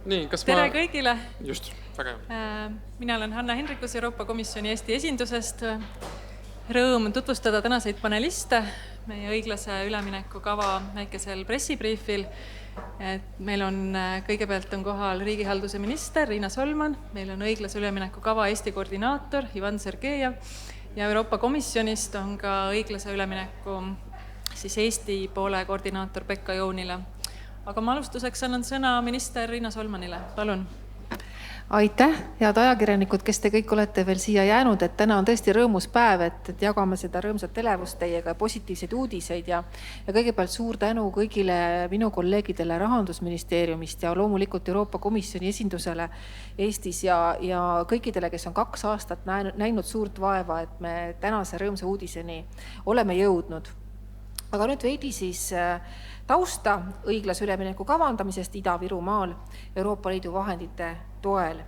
Nii, kas Tere kõigile! Just, väga hea. Mina olen Hanna Henrikus Euroopa Komisjoni Eesti esindusest. Rõõm tutvustada tänaseid paneliste meie õiglase ülemineku kava väikesel pressibriifil. Meil on kõigepealt on kohal riigihalduse minister Riina Solman, meil on õiglase ülemineku kava Eesti koordinaator Ivan Sergejev ja Euroopa Komisjonist on ka õiglase ülemineku Eesti poole koordinaator Pekka Joonile. Aga ma alustuseks annan sõna minister Riina Solmanile. Palun. Aitäh, head ajakirjanikud, kes te kõik olete veel siia jäänud, et täna on tõesti rõõmus päev, et jagame seda rõõmsat elevust teiega ja positiivseid uudiseid ja kõigepealt suur tänu kõigile minu kolleegidele Rahandusministeeriumist ja loomulikult Euroopa Komisjoni esindusele Eestis ja kõikidele, kes on 2 aastat näinud suurt vaeva, et me tänase rõõmsa uudiseni oleme jõudnud. Aga nüüd veidi siis tausta õiglase ülemineku kavandamisest Ida-Virumaal Euroopa Liidu vahendite toel.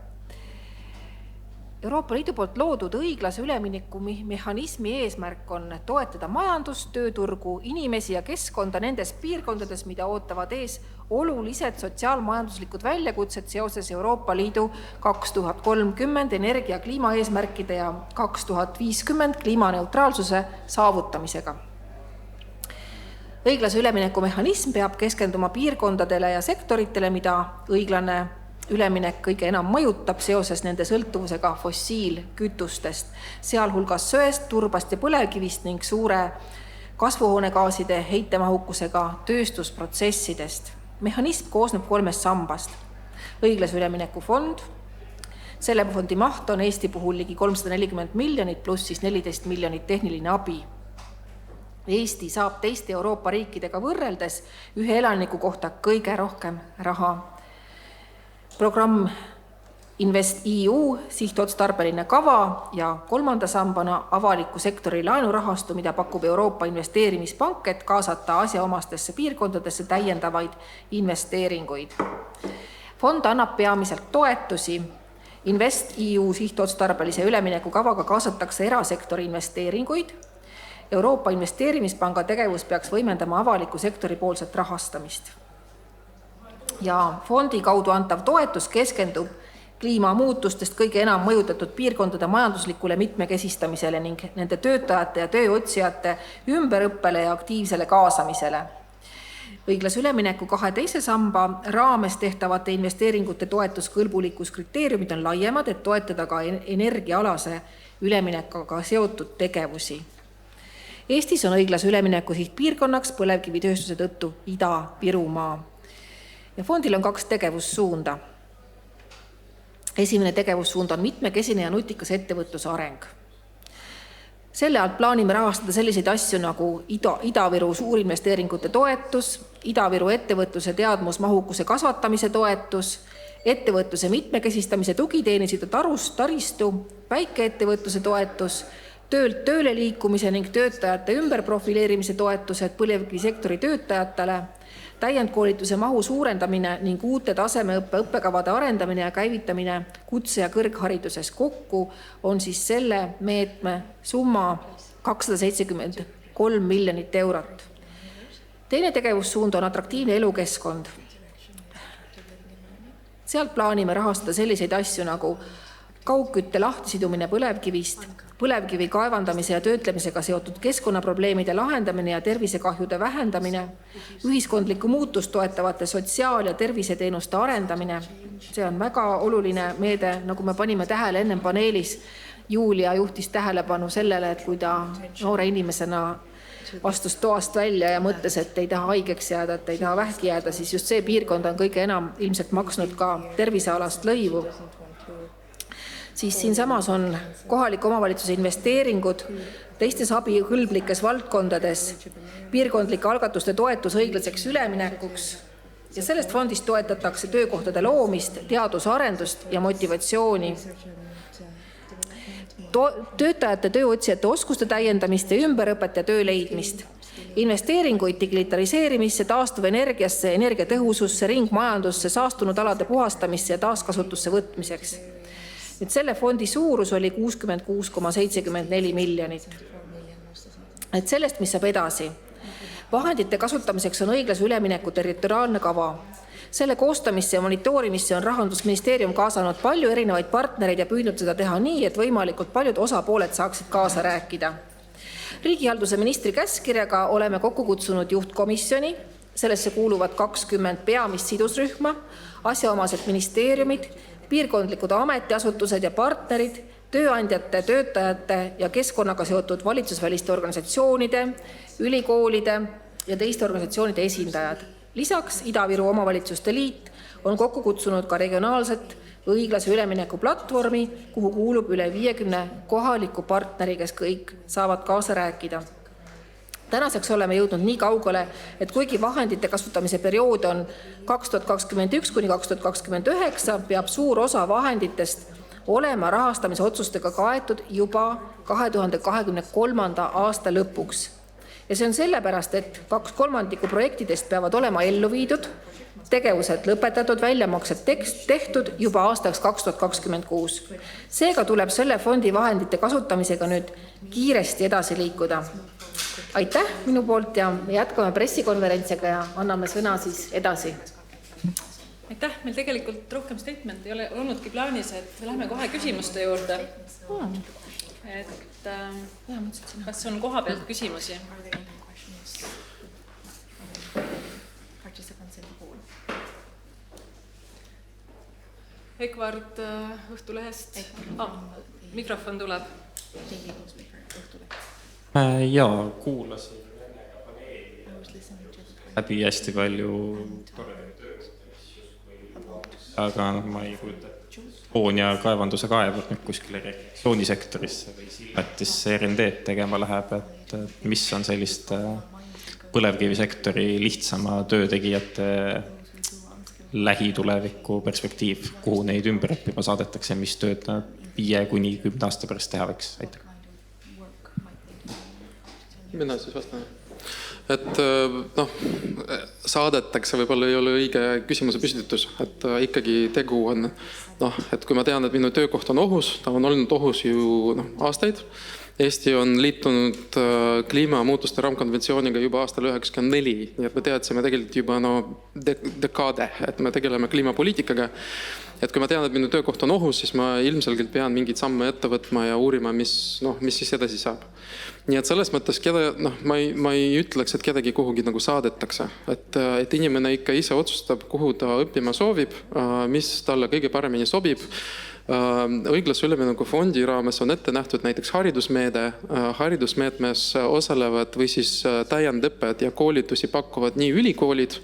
Euroopa Liidu poolt loodud õiglase ülemineku mehhanismi eesmärk on toetada majandust, tööturgu, inimesi ja keskkonda nendes piirkondades, mida ootavad ees olulised sotsiaalmajanduslikud väljakutsed seoses Euroopa Liidu 2030 energia- ja kliimaeesmärkide ja 2050 kliimaneutraalsuse saavutamisega. Õiglase ülemineku mehhanism peab keskenduma piirkondadele ja sektoritele, mida õiglane üleminek kõige enam mõjutab seoses nende sõltuvusega fossiilkütustest, sealhulgas söest, turbast ja põlevkivist ning suure kasvuhoonegaaside heitemahukusega tööstusprotsessidest. Mehhanism koosneb 3 sambast. Õiglase ülemineku fond. Selle fondi maht on Eesti puhul ligi 340 miljonit pluss 14 miljonit tehniline abi. Eesti saab teiste Euroopa riikidega võrreldes ühe elaniku kohta kõige rohkem raha. Programm InvestEU sihtotstarbeline kava ja 3. sambana avaliku sektori laenurahastu, mida pakub Euroopa Investeerimispank, et kaasata asjaomastesse piirkondadesse täiendavaid investeeringuid. Fond annab peamiselt toetusi. InvestEU sihtotstarbelise ülemineku kavaga kaasatakse erasektori investeeringuid. Euroopa Investeerimispanga tegevus peaks võimendama avaliku sektori poolset rahastamist. Ja fondi kaudu antav toetus keskendub kliimamuutustest kõige enam mõjutatud piirkondade majanduslikule mitmekesistamisele ning nende töötajate ja tööotsijate ümberõppele ja aktiivsele kaasamisele. Õiglase ülemineku 2. teise samba raames tehtavate investeeringute toetuskõlbulikkuskriteeriumid on laiemad, et toetada ka energiaalase üleminekuga seotud tegevusi. Eestis on õiglase ülemineku sihtpiirkonnaks põlevkivitööstuse tõttu Ida-Virumaa. Ja fondil on 2 tegevussuunda. Esimene tegevussuund on mitmekesine ja nutikas ettevõtluse areng. Selle alt plaanime rahastada selliseid asju nagu Ida-Viru suurinvesteeringute toetus, Ida-Viru ettevõtluse teadmusmahukuse kasvatamise toetus, ettevõtluse mitmekesistamise tugiteenused ja taristu, väikeettevõtluse toetus, töölt tööle liikumise ning töötajate ümberprofileerimise toetused põlevkivisektori töötajatele, täiendkoolituse mahu suurendamine ning uute tasemeõppe õppekavade arendamine ja käivitamine kutse- ja kõrghariduses. Kokku on siis selle meetme summa 273 miljonit eurot. Teine tegevussuund on atraktiivne elukeskkond. Sealt plaanime rahastada selliseid asju nagu kaugkütte lahtisidumine põlevkivist, põlevkivi kaevandamise ja töötlemisega seotud keskkonnaprobleemide lahendamine ja tervisekahjude vähendamine, ühiskondlikku muutust toetavate sotsiaal- ja terviseteenuste arendamine. See on väga oluline meede, nagu me panime tähele ennem paneelis. Julia juhtis tähelepanu sellele, et kui ta noore inimesena vastus toast välja ja mõtles, et ei taha haigeks jääda, et ei taha vähki jääda, siis just see piirkond on kõige enam ilmselt maksnud ka tervisealast lõivu. Siis siin samas on kohaliku omavalitsuse investeeringud teistes abikõlblikes valdkondades, piirkondlike algatuste toetus õiglaseks üleminekuks ja sellest fondist toetatakse töökohtade loomist, teadusarendust ja motivatsiooni. Töötajate tööotsijate oskuste täiendamist ja ümberõpet ja töö leidmist. Investeeringuid digitaliseerimisse, taastuvenergiasse, energiatõhususse, ringmajandusse, saastunud alade puhastamisse ja taaskasutusse võtmiseks. Nüüd selle fondi suurus oli 66,74 miljonit. Et sellest, mis saab edasi. Vahendite kasutamiseks on õiglase ülemineku territoriaalne kava. Selle koostamisse ja monitoorimisse on Rahandusministeerium kaasanud palju erinevaid partnereid ja püüdnud seda teha nii, et võimalikult paljud osapooled saaksid kaasa rääkida. Riigihalduse ministri käskkirjaga oleme kokku kutsunud juhtkomisjoni. Sellesse kuuluvad 20 peamist sidusrühma, asjaomased ministeeriumid, piirkondlikud ametiasutused ja partnerid, tööandjate, töötajate ja keskkonnaga seotud valitsusväliste organisatsioonide, ülikoolide ja teiste organisatsioonide esindajad. Lisaks Ida-Viru Omavalitsuste Liit on kokku kutsunud ka regionaalset õiglase ülemineku platvormi, kuhu kuulub üle 50 kohaliku partneri, kes kõik saavad kaasa rääkida. Tänaseks oleme jõudnud nii kaugele, et kuigi vahendite kasutamise periood on 2021 kuni 2029, peab suur osa vahenditest olema rahastamise otsustega kaetud juba 2023. aasta lõpuks. Ja see on sellepärast, et 2/3 projektidest peavad olema ellu viidud, tegevused lõpetatud, väljamaksed tehtud juba aastaks 2026. Seega tuleb selle fondi vahendite kasutamisega nüüd kiiresti edasi liikuda. Aitäh minu poolt ja me jätkame pressikonverentsiga ja anname sõna siis edasi. Aitäh, meil tegelikult rohkem statement ei ole olnudki plaanis, et lähme kohe küsimuste juurde. Kas on koha pealt küsimusi? Ekvard Õhtulehest. Mikrofon tuleb. Jaa, kuulasin läbi hästi palju aga ma ei kujuta loon ja kaevanduse kaevud nüüd kuskile reaktsioonisektorisse või silmetisse R&D tegema läheb, et mis on sellist põlevkivisektori lihtsama töötegijate lähituleviku perspektiiv, kuhu neid ümber õppima saadetakse, mis tööd 5 kuni 10 aasta pärast teha võiks? Aitäh. Mina siis vastan. Et saadetakse võib-olla ei ole õige küsimuse püstitus, et ikkagi tegu on, et kui ma tean, et minu töökoht on ohus, ta on olnud ohus ju aastaid. Eesti on liitunud kliimamuutuste raamkonventsiooniga juba aastal 1994, nii et me teadsime tegelikult juba dekaade, et me tegeleme kliimapoliitikaga. Et kui ma tean, et minu töökoht on ohus, siis ma ilmselgelt pean mingid samme ette võtma ja uurima, mis siis edasi saab. Nii et selles mõttes ma ei ütleks, et kedagi kuhugi saadetakse. Et inimene ikka ise otsustab, kuhu ta õppima soovib, mis talle kõige paremini sobib. Õiglase ülemineku fondi raames on ette nähtud näiteks haridusmeede. Haridusmeetmes osalevad või siis täiendõpped ja koolitusi pakuvad nii ülikoolid,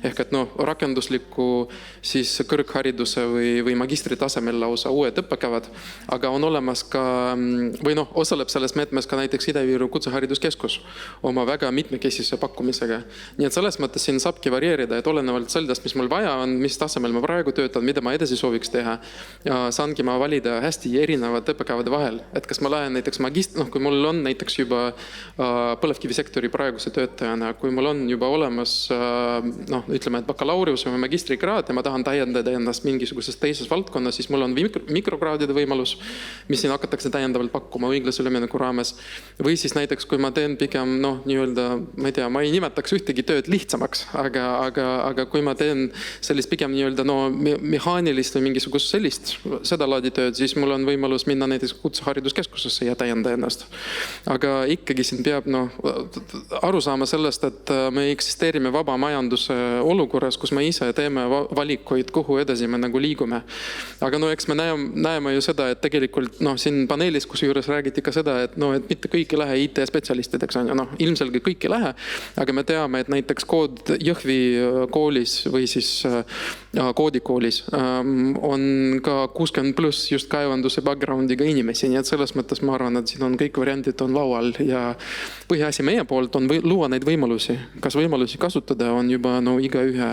ehk et rakendusliku siis kõrghariduse või magistri tasemel lausa uued õppekavad, aga on olemas ka, või osaleb selles meetmes ka näiteks Ida-Viru Kutsehariduskeskus oma väga mitmekesise pakkumisega. Nii et selles mõttes siin saabki varieerida, et olenevalt sellest, mis mul vaja on, mis tasemel ma praegu töötan, mida ma edasi sooviks teha, saan ma valida hästi erinevad õppekavade vahel. Et kas ma lähen näiteks kui mul on näiteks juba põlevkivisektori praeguse töötajana, kui mul on juba olemas, ütleme, et bakalaureus või magistrikraad ja ma tahan täiendada ennast mingisuguses teises valdkonnas, siis mul on mikrokraadide võimalus, mis siin hakatakse täiendavalt pakkuma õiglase ülemineku raames. Või siis näiteks, kui ma teen pigem, ma ei tea, ma ei nimetaks ühtegi tööd lihtsamaks, aga kui ma teen sellist pigem mehaanilist või mingisugust sellist, seda laadi tööd, siis mul on võimalus minna näiteks Kutsehariduskeskusesse ja täienda ennast. Aga ikkagi siin peab aru saama sellest, et me eksisteerime vaba majanduse olukorras, kus me ise teeme valikuid, kuhu edasi me liigume. Aga eks me näeme ju seda, et tegelikult siin paneelis, kus juures räägiti ka seda, et mitte kõik ei lähe IT-spetsialistideks, ilmselgelt kõik ei lähe, aga me teame, et näiteks Jõhvi koolis või siis koodikoolis on ka 60+ just kaevanduse backgroundiga inimesi, nii et selles mõttes ma arvan, et siin on kõik variandid on laual ja põhiasi meie poolt on luua neid võimalusi. Kas võimalusi kasutada on juba igaühe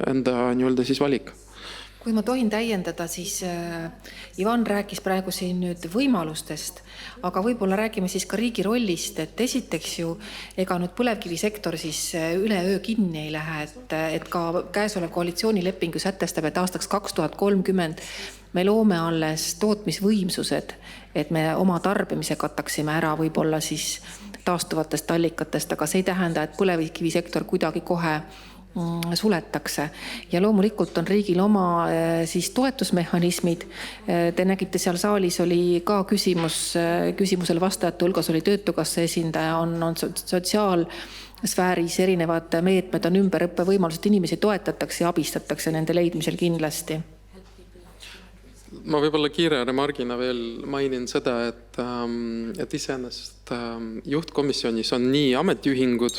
enda siis valik. Kui ma tohin täiendada, siis Ivan rääkis praegu siin nüüd võimalustest, aga võib-olla räägime siis ka riigi rollist, et esiteks ju ega nüüd põlevkivisektor siis üleöö kinni ei lähe, et ka käesolev koalitsioonileping sätestab, et aastaks 2030 me loome alles tootmisvõimsused, et me oma tarbimise kataksime ära võib-olla siis taastuvatest allikatest, aga see ei tähenda, et põlevkivisektor kuidagi kohe suletakse. Ja loomulikult on riigil oma siis toetusmehhanismid. Te nägite, seal saalis oli ka küsimusele vastajate hulgas oli Töötukassa esindaja, on sotsiaalsfääris erinevad meetmed, on ümberõppe võimalused, inimesi toetatakse ja abistatakse nende leidmisel kindlasti. Ma võib-olla kiire remargina veel mainin seda, et iseenesest juhtkomisjonis on nii ametiühingud,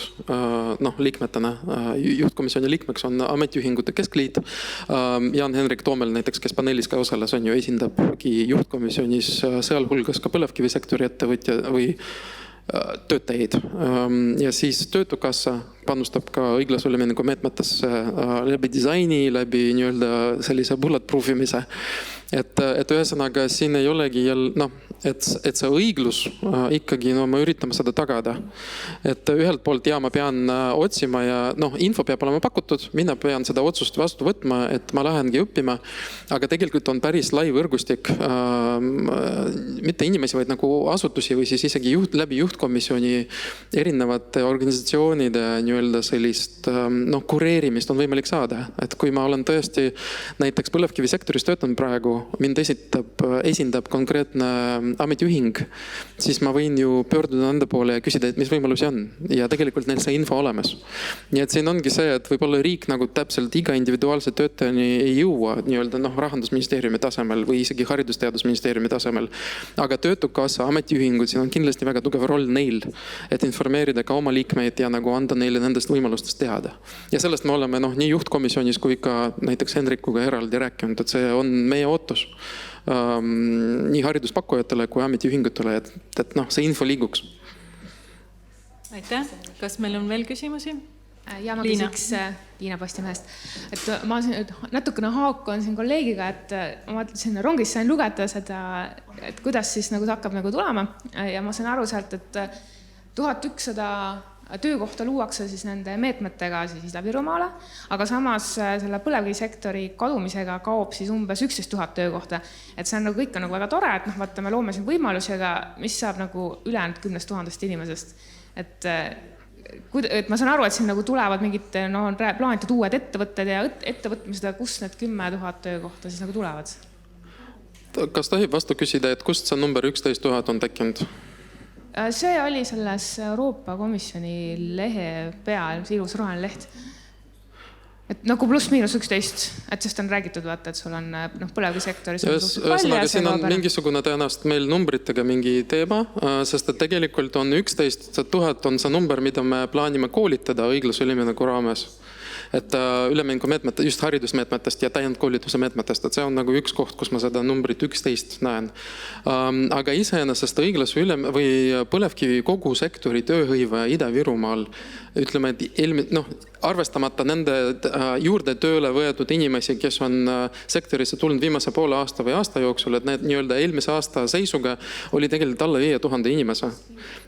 liikmetena, juhtkomisjoni liikmeks on ametiühingute keskliit. Jan-Henrik Toomel näiteks, kes paneelis ka osales, on ju esindabki juhtkomisjonis sealhulgas ka põlevkivisektori ettevõtja või töötajaid. Ja siis Töötukassa panustab ka õiglase ülemineku meetmetesse läbi disaini, läbi nii-öelda sellise bulletproof imise. Et ühesõnaga siin ei olegi jälle, et see õiglus ikkagi, me üritame seda tagada. Et ühelt poolt ma pean otsima ja info peab olema pakutud, mina pean seda otsust vastu võtma, et ma lähengi õppima, aga tegelikult on päris lai võrgustik, mitte inimesi, vaid nagu asutusi või siis isegi läbi juhtkomisjoni erinevate organisatsioonide nii-öelda sellist kureerimist on võimalik saada. Et kui ma olen tõesti näiteks põlevkivisektoris töötanud praegu, mind esindab konkreetne ametiühing, siis ma võin ju pöörduda nende poole ja küsida, et mis võimalusi on. Ja tegelikult neil see info olemas. Nii et siin ongi see, et võib-olla riik nagu täpselt iga individuaalse töötajani ei jõua nii-öelda rahandusministeeriumi tasemel või isegi haridusteadusministeeriumi tasemel. Aga Töötukassa ametiühingud, siin on kindlasti väga tugev roll neil, et informeerida ka oma liikmeid ja nagu anda neile nendest võimalustest teada. Ja sellest me oleme nii juhtkomisjonis kui ka näiteks Henrikuga eraldi rääkinud, et see on meie ootus nii hariduspakkujatele kui ametiühingutele, et see info liiguks. Aitäh. Kas meil on veel küsimusi? Ja ma küsiks Liina Postimehest. Et ma natukene haakun siin kolleegiga, et ma siin rongis sain lugeda seda, et kuidas siis nagu hakkab nagu tulema. Ja ma sain aru sealt, et 1100 töökohta luuakse siis nende meetmetega siis Ida-Virumaale, aga samas selle põlevkivisektori kadumisega kaob siis umbes 11 000 töökohta. Et see on nagu kõik on nagu väga tore, et vaata, me loome siin võimalusi, aga mis saab nagu ülejäänud 10 000 inimesest. Et ma saan aru, et siin nagu tulevad mingid plaanitud uued ettevõtted ja ettevõtmised, kust need 10 000 töökohta siis nagu tulevad? Kas tohib vastu küsida, et kust see number 11 000 on tekkinud? See oli selles Euroopa Komisjoni lehe peal, see ilus roheline leht. Et nagu pluss-miinus 11, et sest on räägitud, vaata, et sul on põlevkivisektoris. Ühesõnaga, siin on mingisugune tõenäoliselt meil numbritega mingi teema, sest et tegelikult on 11 000 on see number, mida me plaanime koolitada õiglase ülemineku raames. Et ülemineku meetmete, just haridusmeetmetest ja täiendkoolituse meetmetest, et see on nagu üks koht, kus ma seda numbrit 11 näen. Aga iseenesest õiglase või põlevkivi kogu sektori tööhõive Ida-Virumaal, ütleme, et arvestamata nende juurde tööle võetud inimesi, kes on sektorisse tulnud viimase poole aasta või aasta jooksul, et need nii-öelda eelmise aasta seisuga oli tegelikult alla 5000 inimese.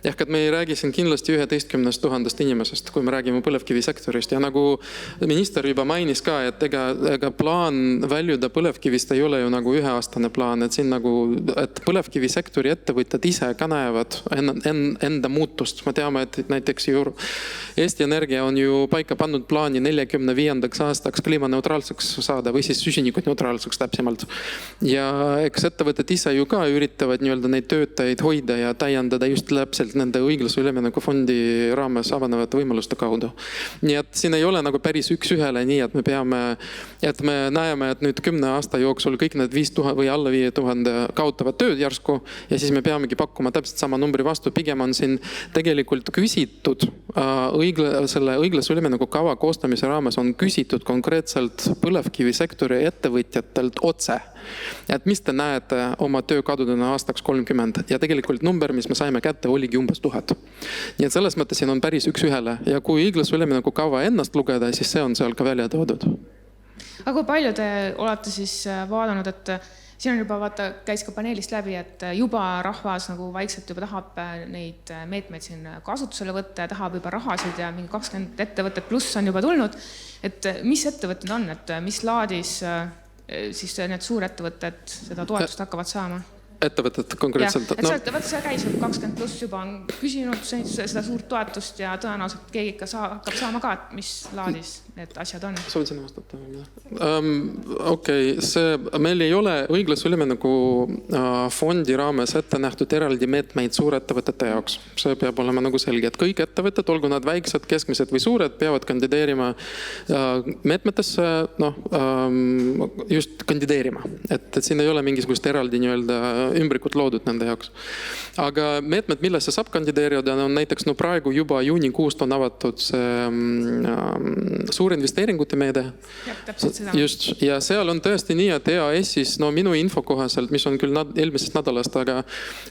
Ehk et me ei räägi siin kindlasti 11 000 inimesest, kui me räägime põlevkivisektorist. Ja nagu minister juba mainis ka, et ega plaan väljuda põlevkivist ei ole ju nagu üheaastane plaan, et siin nagu, et põlevkivisektori ettevõtjad ise ka näevad enda muutust. Me teame, et näiteks Eesti Energia on ju paika pannud plaani 45. aastaks kliimaneutraalseks saada või siis süsinikuneutraalseks täpsemalt. Ja eks ettevõtted ise ju ka üritavad nii-öelda neid töötajaid hoida ja täiendada just täpselt nende õiglase ülemineku fondi raames avanevate võimaluste kaudu. Nii et siin ei ole nagu päris üks ühele nii, et me näeme, et nüüd 10 aasta jooksul kõik need 5000 või alla 5000 kaotavad tööd järsku ja siis me peamegi pakkuma täpselt sama numbri vastu. Pigem on siin tegelikult küsitud selle õiglase ülemineku kava koostamise raames on küsitud konkreetselt põlevkivisektori ettevõtjatelt otse. Et mis te näete oma töökadudena aastaks 30 ja tegelikult number, mis me saime kätte, oligi umbes 1000. Nii et selles mõttes siin on päris üks ühele ja kui õiglase ülemineku kava ennast lugeda, siis see on seal ka välja toodud. Aga kui palju te olete siis vaadanud, et siin on juba käis ka paneelist läbi, et juba rahvas nagu vaikselt juba tahab neid meetmeid siin kasutusele võtta ja tahab juba rahasid ja mingi 20 ettevõtet pluss on juba tulnud. Et mis ettevõtted on, et mis laadis siis need suurettevõtted seda toetust hakkavad saama? ettevõtet konkreetselt. Et vaata, see käis 20+ juba on küsinud seda suurt toetust ja tõenäoliselt keegi ikka hakkab saama ka, et mis laadis need asjad on. Soovin sinna vastata. Okei, meil ei ole õiglase ülemineku fondi raames ette nähtud eraldi meetmeid suurettevõtete jaoks. See peab olema nagu selge, et kõik ettevõtted, olgu nad väiksed, keskmised või suured, peavad kandideerima meetmetesse, just kandideerima. Et siin ei ole mingisugust eraldi ümbrikud loodud nende jaoks. Aga meetmed, millesse saab kandideerida, on näiteks praegu juba juunikuust on avatud suur investeeringute meede. Just, ja seal on tõesti nii, et EAS-is, minu info kohaselt, mis on küll eelmisest nädalast, aga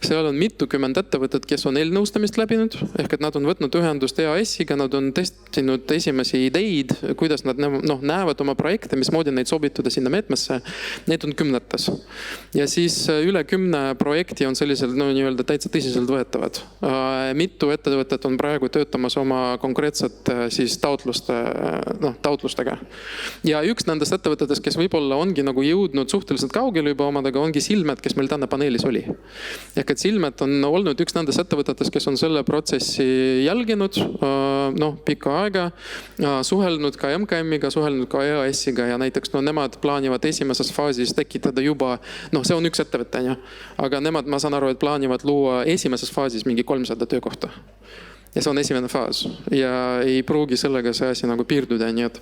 seal on mitukümmend ettevõtet, kes on eelnõustamist läbinud, ehk et nad on võtnud ühendust EAS-iga, nad on testinud esimesi ideid, kuidas nad näevad oma projekte, mismoodi neid sobitada sinna meetmesse. Neid on kümnetes. Ja siis üle 10 projekti on sellisel täitsa tõsiselt võetavad. Mitu ettevõtet on praegu töötamas oma konkreetsete taotlustega. Ja üks nendest ettevõtetest, kes võib-olla ongi jõudnud suhteliselt kaugele juba omadega, ongi Silmet, kes meil täna paneelis oli. Ehk et Silmet on olnud üks nendest ettevõtetest, kes on selle protsessi jälginud pikka aega, suhelnud ka MKM-iga, suhelnud ka EAS-iga ja näiteks nemad plaanivad esimeses faasis tekitada juba, see on üks ettevõte, aga nemad, ma saan aru, et plaanivad luua esimeses faasis mingi 300 töökohta. Ja see on esimene faas ja ei pruugi sellega see asi piirduda. Nii et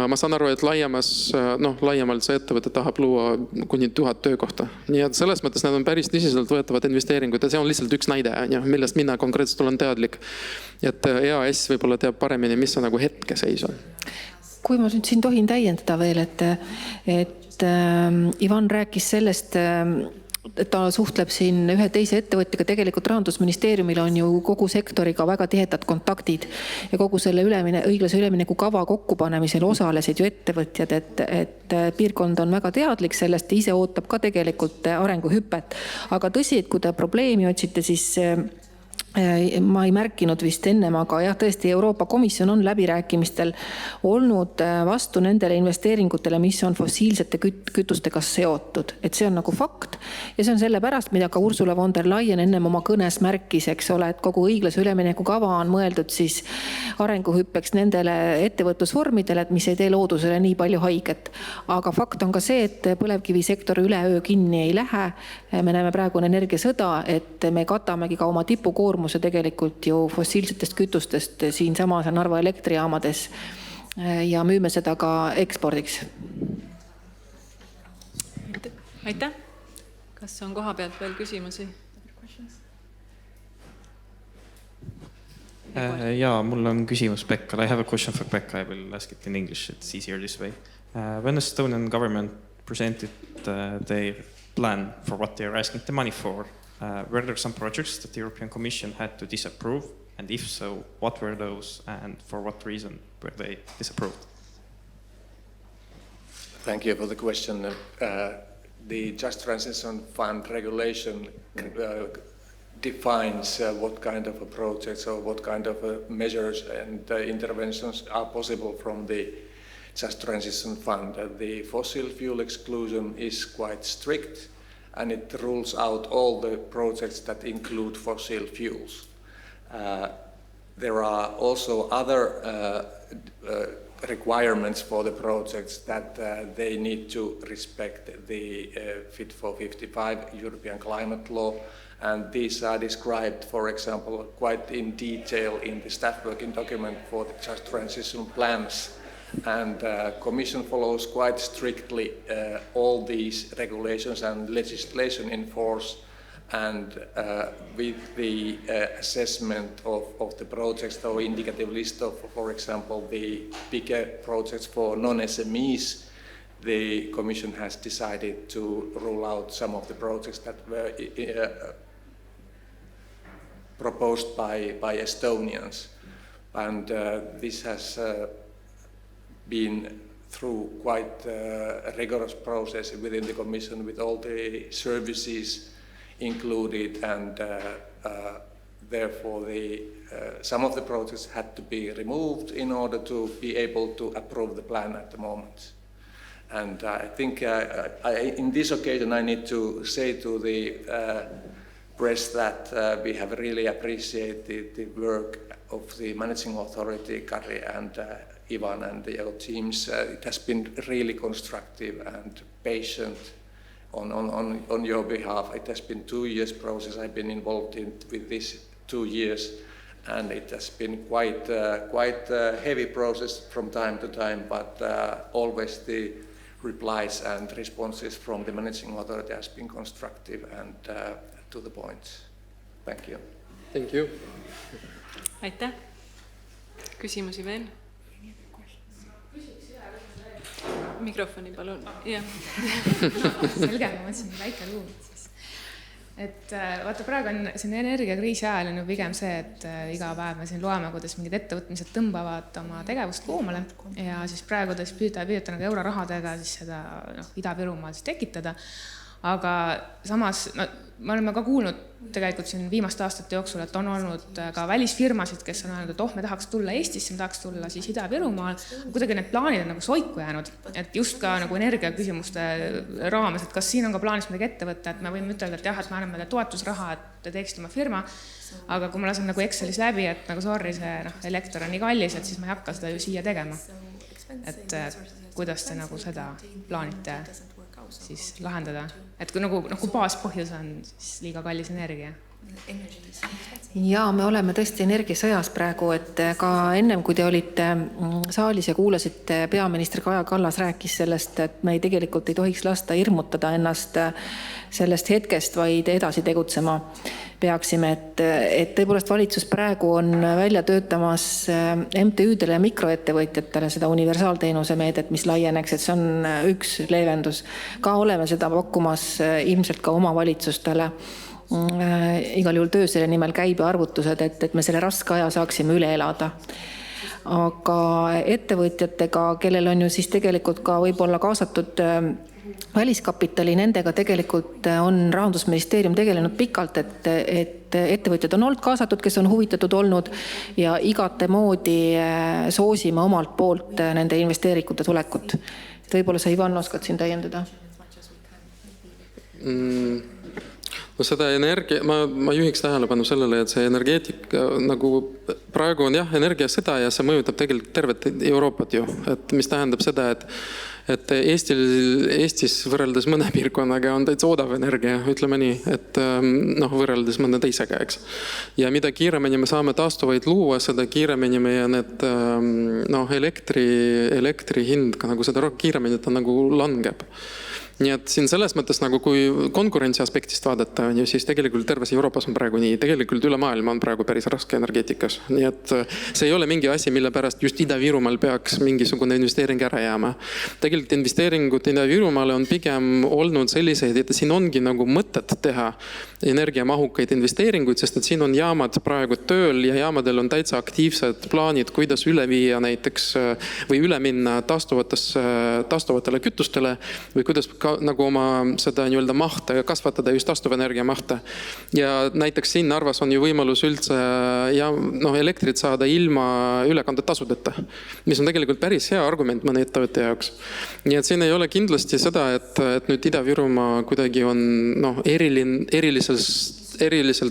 ma saan aru, et laiemalt see ettevõte tahab luua kuni 1000 töökohta. Nii et selles mõttes need on päris tõsiselt võetavad investeeringud ja see on lihtsalt üks näide, millest mina konkreetselt olen teadlik. Et EAS võib-olla teab paremini, mis see hetkeseis on. Kui ma nüüd siin tohin täiendada veel, et Ivan rääkis sellest, et ta suhtleb siin ühe teise ettevõttega, tegelikult Rahandusministeeriumil on ju kogu sektoriga väga tihedad kontaktid ja kogu selle õiglase ülemineku kava kokkupanemisel osalesid ju ettevõtjad, et piirkond on väga teadlik sellest ja ise ootab ka tegelikult arenguhüpet. Aga tõsi, et kui te probleemi otsite, siis ma ei märkinud vist ennem, aga jah, tõesti Euroopa Komisjon on läbirääkimistel olnud vastu nendele investeeringutele, mis on fossiilsete kütustega seotud. Et see on fakt ja see on selle pärast, mida ka Ursula von der Leyen ennem oma kõnes märkis, eks ole, et kogu õiglase ülemineku kava on mõeldud siis arenguhüppeks nendele ettevõtlusvormidele, et mis ei tee loodusele nii palju haiget. Aga fakt on ka see, et põlevkivisektor üleöö kinni ei lähe. Me näeme praegu energiasõda, et me katamegi ka oma tipukoormuse tegelikult ju fossiilsetest kütustest siin samas Narva elektrijaamades ja müüme seda ka ekspordiks. Aitäh. Kas on koha pealt veel küsimusi? Jaa, mul on küsimus Pekkale. I have a question for Pekka. I will ask it in English. It's easier this way. When the Estonian government presented their plan for what they are asking the money for, were there some projects that the European Commission had to disapprove? And if so, what were those and for what reason were they disapproved? Thank you for the question. The Just Transition Fund regulation defines what kind of projects or what kind of measures and interventions are possible from the Just Transition Fund. The fossil fuel exclusion is quite strict, and it rules out all the projects that include fossil fuels. There are also other requirements for the projects that they need to respect the Fit for 55 European climate law, and these are described, for example, quite in detail in the staff working document for the Just Transition plans. And Commission follows quite strictly all these regulations and legislation in force, and with the assessment of the projects or indicative list of, for example, the bigger projects for non-SMEs, the Commission has decided to rule out some of the projects that were proposed by Estonians. And this has been through quite a rigorous process within the Commission with all the services included, and therefore some of the projects had to be removed in order to be able to approve the plan at the moment. And I think in this occasion I need to say to the press that we have really appreciated the work of the managing authority, Kari and Ivan and the other teams. It has been really constructive and patient on your behalf. It has been 2 years process. I've been involved with this 2 years, and it has been quite a heavy process from time to time, but always the replies and responses from the managing authority has been constructive and to the point. Thank you. Thank you. Aitäh. Küsimusi veel? Mikrofoni palun. Jah. Selge, ma mõtlesin väike ruum. Et vaata, praegu on siin energiakriisi ajal on ju pigem see, et iga päev me siin loeme, kuidas mingid ettevõtmised tõmbavad oma tegevust koomale ja siis praegu ta püüdeta nagu eurorahadega siis seda Ida-Virumaal siis tekitada. Aga samas me oleme ka kuulnud tegelikult siin viimaste aastate jooksul, et on olnud ka välisfirmasid, kes on öelnud, et me tahaks tulla Eestisse, me tahaks tulla siis Ida-Virumaal. Kuidagi need plaanid on nagu soiku jäänud, et just ka nagu energiaküsimuste raames, et kas siin on ka plaanis midagi ette võtta, et me võime ütelda, et jah, et me anname teile toetusraha, et te teeksite oma firma, aga kui ma lasen nagu Excelis läbi, et nagu sorry, see elekter on nii kallis, et siis ma ei hakka seda ju siia tegema. Et kuidas te nagu seda plaanite siis lahendada, et kui nagu baaspõhjus on siis liiga kallis energia. Ja me oleme tõesti energiasõjas praegu, et ka ennem, kui te olite saalis ja kuulasite peaminister Kaja Kallas rääkis sellest, et me tegelikult ei tohiks lasta hirmutada ennast sellest hetkest, vaid edasi tegutsema peaksime, et tõepoolest valitsus praegu on välja töötamas MTÜ-dele ja mikroettevõtjatele seda universaalteenuse meedet, mis laieneks, et see on üks leevendus. Ka oleme seda pakkumas ilmselt ka omavalitsustele. Igal juhul töö selle nimel käib ja arvutused, et me selle raske aja saaksime üle elada. Aga ettevõtjatega, kellel on ju siis tegelikult ka võib-olla kaasatud väliskapitali, nendega tegelikult on Rahandusministeerium tegelenud pikalt, et ettevõtjad on olnud kaasatud, kes on huvitatud olnud ja igate moodi soosime omalt poolt nende investeerikute tulekut. Võib-olla sa, Ivan, oskad siin täiendada? No seda energia, ma juhiks tähelepanu sellele, et see energeetika nagu praegu on jah, energiasõda ja see mõjutab tegelikult tervet Euroopat ju, et mis tähendab seda, et Eestis võrreldes mõne piirkonnaga on täitsa odav energia, ütleme nii, et võrreldes mõne teisega, eks. Ja mida kiiremini me saame taastuvaid luua, seda kiiremini meie need elektri hind, nagu seda kiiremini ta nagu langeb. Nii et siin selles mõttes, nagu kui konkurentsi aspektist vaadata, siis tegelikult terves Euroopas on praegu nii, tegelikult üle maailma on praegu päris raske energeetikas. Nii et see ei ole mingi asi, mille pärast just Ida-Virumaal peaks mingisugune investeering ära jääma. Tegelikult investeeringud Ida-Virumaale on pigem olnud selliseid, et siin ongi nagu mõtet teha energiamahukaid investeeringuid, sest et siin on jaamad praegu tööl ja jaamadel on täitsa aktiivsed plaanid, kuidas üle viia näiteks või üle minna taastuvatele kütustele või kuidas nagu oma seda nii-öelda mahte kasvatada just taastuvenergia mahte. Ja näiteks siin Narvas on ju võimalus üldse elektrit saada ilma ülekandetasudeta, mis on tegelikult päris hea argument mõne ettevõtte jaoks. Nii et siin ei ole kindlasti seda, et nüüd Ida-Virumaa kuidagi on eriliselt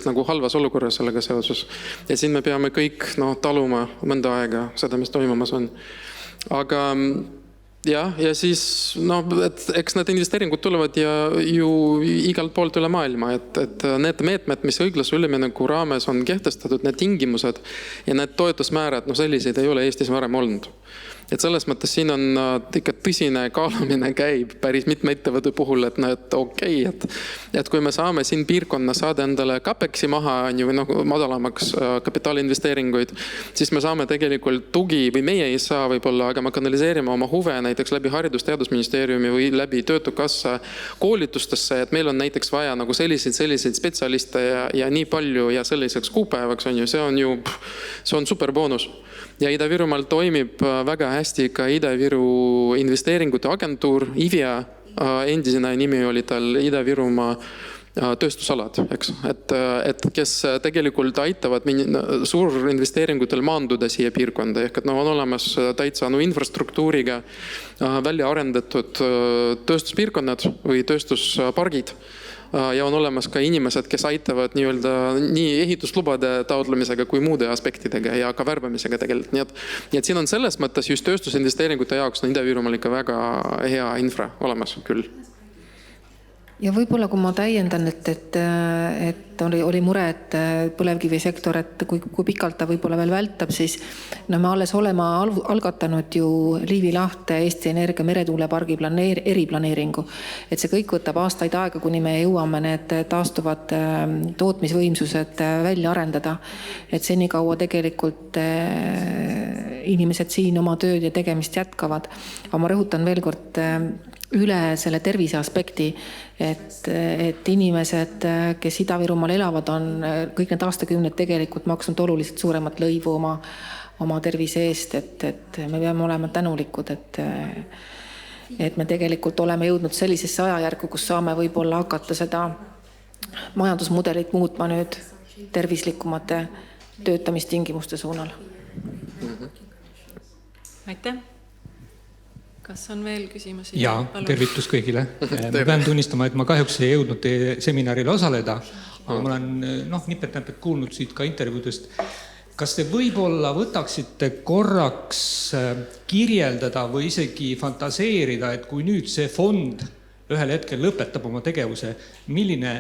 nagu halvas olukorras sellega seoses. Ja siin me peame kõik taluma mõnda aega seda, mis toimumas on. Aga ja siis, eks need investeeringud tulevad ja ju igalt poolt üle maailma, et need meetmed, mis õiglase ülemineku raames on kehtestatud, need tingimused ja need toetusmäärad, selliseid ei ole Eestis varem olnud. Et selles mõttes siin on ikka tõsine kaalumine käib päris mitme ettevõtte puhul, et okei, et kui me saame siin piirkonna saada endale Capeksi maha või madalamaks kapitaaliinvesteeringuid, siis me saame tegelikult tugi või meie ei saa võib-olla, aga me kanaliseerime oma huve näiteks läbi Haridus-Teadusministeeriumi või läbi Töötukassa koolitustesse, et meil on näiteks vaja nagu selliseid spetsialiste ja nii palju ja selliseks kuupäevaks on ju, see on super boonus. Ja Ida-Virumaal toimib väga hästi ka Ida-Viru investeeringute agentuur, IVIA, endisena nimi oli tal Ida-Virumaa tööstusalad, eks, et kes tegelikult aitavad suurinvesteeringutel maanduda siia piirkonda, ehk et on olemas täitsa infrastruktuuriga välja arendatud tööstuspiirkonnad või tööstuspargid ja on olemas ka inimesed, kes aitavad nii ehituslubade taotlemisega kui muude aspektidega ja ka värbamisega tegelikult. Nii et siin on selles mõttes just tööstusinvesteeringute jaoks Ida-Virumaal ikka väga hea infra olemas küll. Ja võib-olla kui ma täiendan, et oli mure, et põlevkivisektor, et kui pikalt ta võib-olla veel vältab, siis me alles oleme algatanud ju Liivi lahte Eesti Energia meretuulepargi eriplaneeringu. Et see kõik võtab aastaid aega, kuni me jõuame need taastuvad tootmisvõimsused välja arendada. Et senikaua tegelikult inimesed siin oma tööd ja tegemist jätkavad. Aga ma rõhutan veel kord üle selle tervise aspekti, et inimesed, kes Ida-Virumaal elavad, on kõik need aastakümned tegelikult maksnud oluliselt suuremat lõivu oma tervise eest, et me peame olema tänulikud, et me tegelikult oleme jõudnud sellisesse ajajärku, kus saame võib-olla hakata seda majandusmudelit muutma nüüd tervislikumate töötamistingimuste suunal. Aitäh! Kas on veel küsimusi? Jaa, tervitus kõigile. Ma pean tunnistama, et ma kahjuks ei jõudnud teie seminaril osaleda, aga ma olen nipet-näpet kuulnud siit ka intervjuudest. Kas te võib-olla võtaksite korraks kirjeldada või isegi fantaseerida, et kui nüüd see fond ühel hetkel lõpetab oma tegevuse, milline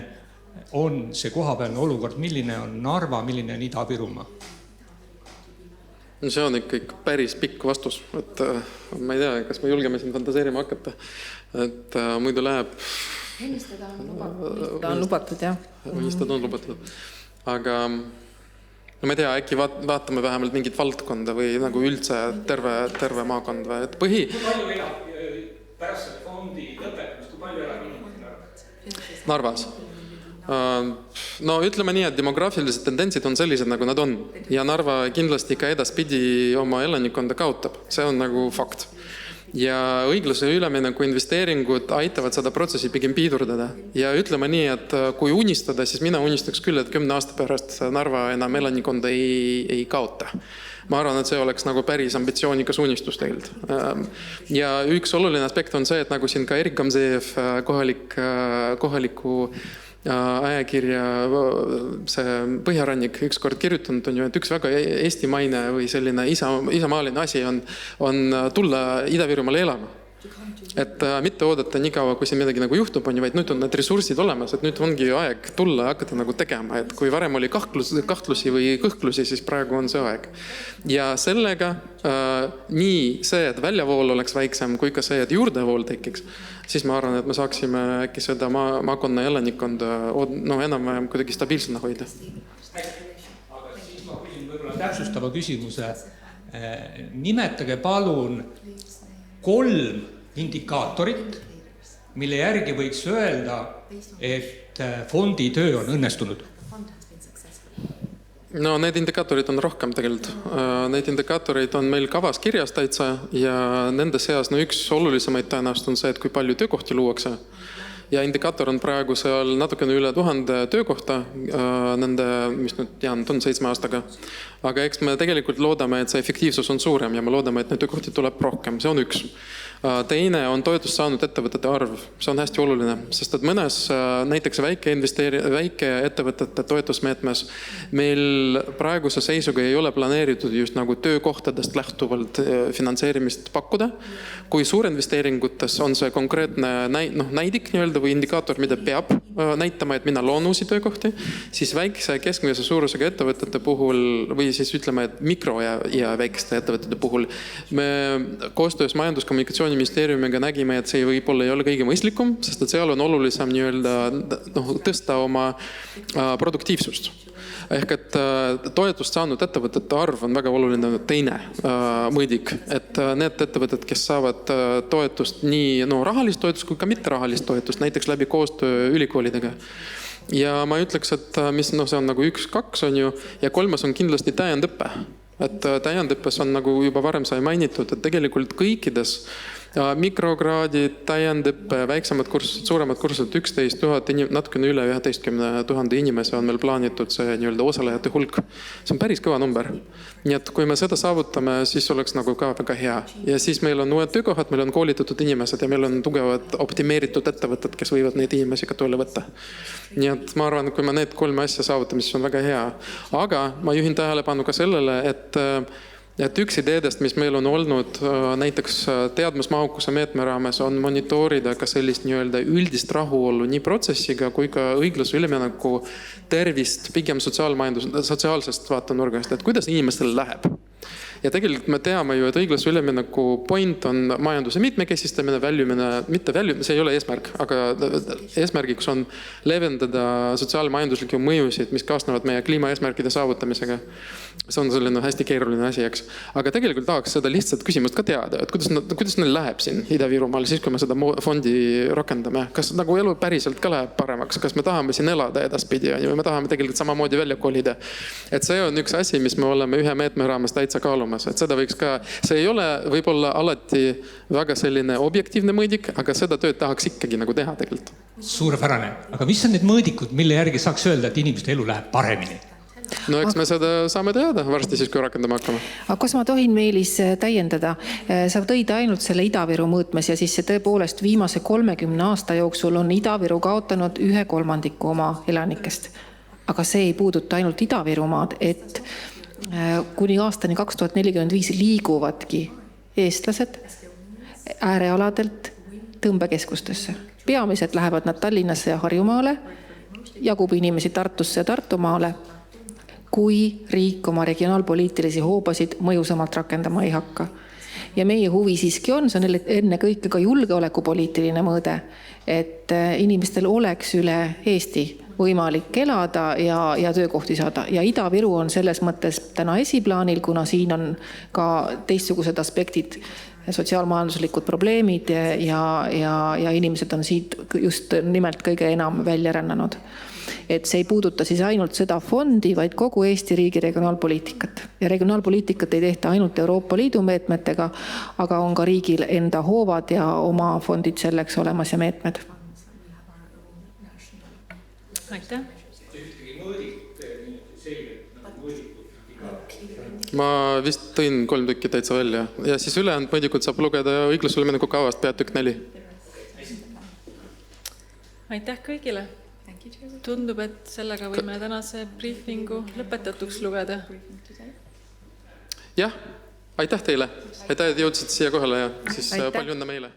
on see kohapealne olukord, milline on Narva, milline on Ida-Virumaa? See on ikka päris pikk vastus, et ma ei tea, kas me julgeme siin fantaseerima hakata, et muidu läheb... Ennistada on lubatud, jah. Ennistada on lubatud. Aga ma ei tea, äkki vaatame vähemalt mingit valdkonda või nagu üldse terve maakond või, et Kui palju elab pärast selle fondi lõpetamist, kui palju elab inimesed Narvas? No ütleme nii, et demograafilised tendentsid on sellised, nagu nad on. Ja Narva kindlasti ka edaspidi oma elanikonda kaotab. See on nagu fakt. Ja õiglase ülemineku investeeringud aitavad seda protsessi pigem piidurdada. Ja ütleme nii, et kui unistada, siis mina unistaks küll, et 10 aasta pärast Narva enam elanikonda ei kaota. Ma arvan, et see oleks nagu päris ambitsioonikas unistus tegelikult. Ja üks oluline aspekt on see, et nagu siin ka Erik Gamzeev kohaliku ajakirja see Põhjarannik ükskord kirjutanud on ju, et üks väga eestimaine või selline isamaaline asi on tulla Ida-Virumaale elama. Et mitte oodata nii kaua, kui siin midagi nagu juhtub, vaid nüüd on need ressursid olemas, et nüüd ongi aeg tulla ja hakata nagu tegema. Et kui varem oli kahtlusi või kõhklusi, siis praegu on see aeg. Ja sellega nii see, et väljavool oleks väiksem, kui ka see, et juurdevool tekiks, siis ma arvan, et me saaksime äkki seda maakonna elanikonda enam kuidagi stabiilsena hoida. Aga siis ma küsin võib-olla täpsustava küsimuse. Nimetage palun 3 indikaatorit, mille järgi võiks öelda, et fondi töö on õnnestunud. No need indikaatorid on rohkem tegelikult. Need indikaatorid on meil kavas kirjas täitsa ja nende seas üks olulisemaid tõenäoliselt on see, et kui palju töökohti luuakse. Ja indikaator on praegu seal natukene üle 1000 töökohta, nende, mis nüüd on 7 aastaga. Aga eks me tegelikult loodame, et see efektiivsus on suurem ja me loodame, et need töökohti tuleb rohkem. See on üks. Teine on toetust saanud ettevõtete arv. See on hästi oluline, sest et mõnes näiteks väike ettevõtete toetusmeetmes meil praeguse seisuga ei ole planeeritud just nagu töökohtadest lähtuvalt finantseerimist pakkuda. Kui suurinvesteeringutes on see konkreetne näidik või indikaator, mida peab näitama, et mina loon uusi töökohti, siis väikse keskmise suurusega ettevõtete puhul või siis ütleme, et mikro ja väikeste ettevõtete puhul me koostöös Majandus-Kommunikatsiooniministeeriumiga nägime, et see võib-olla ei ole kõige mõistlikum, sest et seal on olulisem tõsta oma produktiivsust. Ehk et toetust saanud ettevõtete arv on väga oluline teine mõõdik, et need ettevõtted, kes saavad toetust nii rahalist toetust kui ka mitterahalist toetust, näiteks läbi koostöö ülikoolidega. Ja ma ütleks, et see on nagu 1-2 on ju, ja 3 on kindlasti täiendõppe. Et täiendõppes on nagu juba varem sai mainitud, et tegelikult kõikides Mikrokraadid, täiendõppe, väiksemad kursused, suuremad kursused, 11 000, natukene üle 11 000 inimese on meil plaanitud see nii-öelda osalejate hulk. See on päris kõva number. Nii et kui me seda saavutame, siis oleks nagu ka väga hea. Ja siis meil on uued töökohad, meil on koolitatud inimesed ja meil on tugevad optimeeritud ettevõtted, kes võivad neid inimesi ka tööle võtta. Nii et ma arvan, kui me need 3 asja saavutame, siis on väga hea. Aga ma juhin tähelepanu ka sellele, et üks ideedest, mis meil on olnud näiteks teadmusmahukuse meetme raames, on monitoorida ka sellist nii-öelda üldist rahuolu nii protsessiga kui ka õiglase ülemineku tervist pigem sotsiaalsest vaatenurgast, et kuidas inimestel läheb. Ja tegelikult me teame ju, et õiglase ülemineku point on majanduse mitmekesistamine, see ei ole eesmärk, aga eesmärgiks on leevendada sotsiaalmajanduslikke mõjusid, mis kaasnevad meie kliimaeesmärkide saavutamisega. See on selline hästi keeruline asi, eks. Aga tegelikult tahaks seda lihtsalt küsimust ka teada, et kuidas neil läheb siin Ida-Virumaal, siis kui me seda fondi rakendame. Kas nagu elu päriselt ka läheb paremaks? Kas me tahame siin elada edaspidi või me tahame tegelikult samamoodi välja kolida? Et see on üks asi, mis me oleme ühe meetme raames täitsa kaalumas. Et seda võiks ka, see ei ole võib-olla alati väga selline objektiivne mõõdik, aga seda tööd tahaks ikkagi nagu teha tegelikult. Suurepärane. Aga mis on need mõõdikud, mille järgi saaks öelda, et inimeste elu läheb paremini? No eks me seda saame teada varsti siis, kui rakendama hakkame. Aga kas ma tohin, Meelis, täiendada? Sa tõid ainult selle Ida-Viru mõõtmes ja siis see tõepoolest viimase 30 aasta jooksul on Ida-Viru kaotanud 1/3 oma elanikest. Aga see ei puuduta ainult Ida-Virumaad, et kuni aastani 2045 liiguvadki eestlased äärealadelt tõmbekeskustesse. Peamiselt lähevad nad Tallinnasse ja Harjumaale, jagub inimesi Tartusse ja Tartumaale, kui riik oma regionaalpoliitilisi hoobasid mõjusamalt rakendama ei hakka. Ja meie huvi siiski on, see on enne kõike ka julgeolekupoliitiline mõõde, et inimestel oleks üle Eesti võimalik elada ja töökohti saada. Ja Ida-Viru on selles mõttes täna esiplaanil, kuna siin on ka teistsugused aspektid, sotsiaalmajanduslikud probleemid ja inimesed on siit just nimelt kõige enam välja rännanud. Et see ei puuduta siis ainult seda fondi, vaid kogu Eesti riigi regionaalpoliitikat. Ja regionaalpoliitikat ei tehta ainult Euroopa Liidu meetmetega, aga on ka riigil enda hoovad ja oma fondid selleks olemas ja meetmed. Aitäh. Ma vist tõin 3 tükki täitsa välja. Ja siis ülejäänud mõõdikud saab lugeda õiglase ülemineku kavast peatükk 4. Aitäh kõigile. Tundub, et sellega võime tänase briefingu lõpetatuks lugeda. Jah, aitäh teile. Aitäh, et jõudsid siia kohale ja siis palju õnne meile.